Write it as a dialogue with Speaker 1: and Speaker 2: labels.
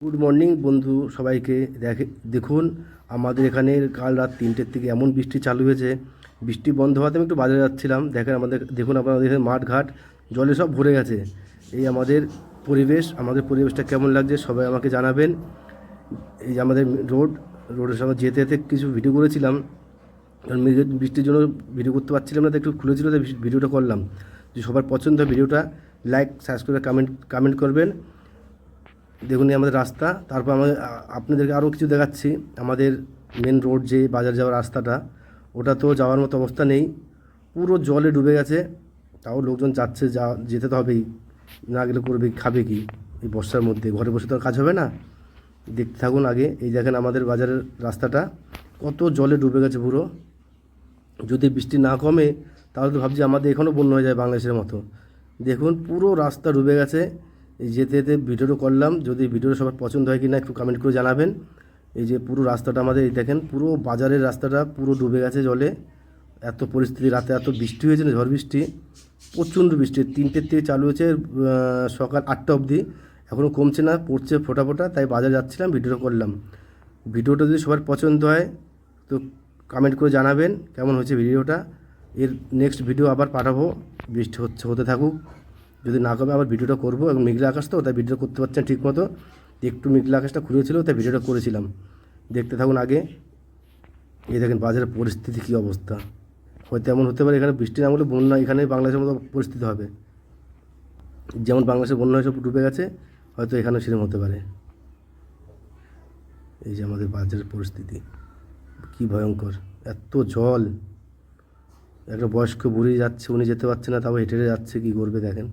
Speaker 1: Good morning বন্ধু সবাইকে। দেখুন, আমাদের এখানে কাল রাত 3টের থেকে এমন বৃষ্টি চালু হয়েছে। বৃষ্টি বন্ধ হওয়াতে আমি একটু বাজারে যাচ্ছিলাম। দেখুন আপনাদের এখানে মাঠ ঘাট জলে সব ভরে গেছে। এই আমাদের পরিবেশটা কেমন লাগছে সবাই আমাকে জানাবেন। এই যে আমাদের রোডের সময় যেতে যেতে কিছু ভিডিও করেছিলাম, কারণ বৃষ্টির জন্য ভিডিও করতে পারছিলাম না, তো একটু খুলেছিল, তাই ভিডিওটা করলাম। যদি সবার পছন্দ হয় ভিডিওটা লাইক সাবস্ক্রাইব কমেন্ট করবেন। দেখুন এই আমাদের রাস্তা। তারপর আপনাদেরকে আরও কিছু দেখাচ্ছি। আমাদের মেন রোড যে বাজার যাওয়ার রাস্তাটা, ওটা তো যাওয়ার মতো অবস্থা নেই, পুরো জলে ডুবে গেছে। তাও লোকজন যাচ্ছে, যেতে তো হবেই, না গেলে করবে খাবে কি? এই বর্ষার মধ্যে ঘরে বসে তো আর কাজ হবে না। দেখতে থাকুন আগে। এই দেখেন আমাদের বাজারের রাস্তাটা কত জলে ডুবে গেছে পুরো। যদি বৃষ্টি না কমে তাহলে তো ভাবছি আমাদের এখানেও বন্যা হয়ে যায় বাংলাদেশের মতো। দেখুন পুরো রাস্তা ডুবে গেছে। এই যেতে যেতে ভিডিওটা করলাম। যদি ভিডিওটা সবার পছন্দ হয় কি না একটু কমেন্ট করে জানাবেন। এই যে পুরো রাস্তাটা আমাদের, এই দেখেন পুরো বাজারের রাস্তাটা পুরো ডুবে গেছে জলে। এত পরিস্থিতি, রাতে এত বৃষ্টি হয়েছে না, ঝড় বৃষ্টি, প্রচণ্ড বৃষ্টি। 3টের থেকে চালু হয়েছে সকাল 8টা অবধি, এখনও কমছে না, পড়ছে ফোঁটা ফোঁটা। তাই বাজারে যাচ্ছিলাম, ভিডিওটা করলাম। ভিডিওটা যদি সবার পছন্দ হয় তো কমেন্ট করে জানাবেন কেমন হয়েছে ভিডিওটা। এর নেক্সট ভিডিও আবার পাঠাবো। বৃষ্টি হতে থাকুক, যদি না কমে আবার ভিডিওটা করবো। এবং মেঘলা আকাশ তো, তাই ভিডিও করতে পারছেন ঠিক মতো। একটু মেঘলা আকাশটা খুলেছিল, তাই ভিডিওটা করেছিলাম। দেখতে থাকুন আগে। এই দেখেন বাজারের পরিস্থিতি কী অবস্থা। হয়তো এমন হতে পারে এখানে বৃষ্টি না হলে বন্যা এখানে বাংলাদেশের মতো পরিস্থিতি হবে। যেমন বাংলাদেশের বন্যা সব ডুবে গেছে, হয়তো এখানেও সেরকম হতে পারে। এই যে আমাদের বাজারের পরিস্থিতি কী ভয়ঙ্কর, এত জল। একটা বয়স্ক বুড়ি যাচ্ছে, উনি যেতে পারছে না, তাও হেঁটে হেঁটে যাচ্ছে, কী করবে দেখেন।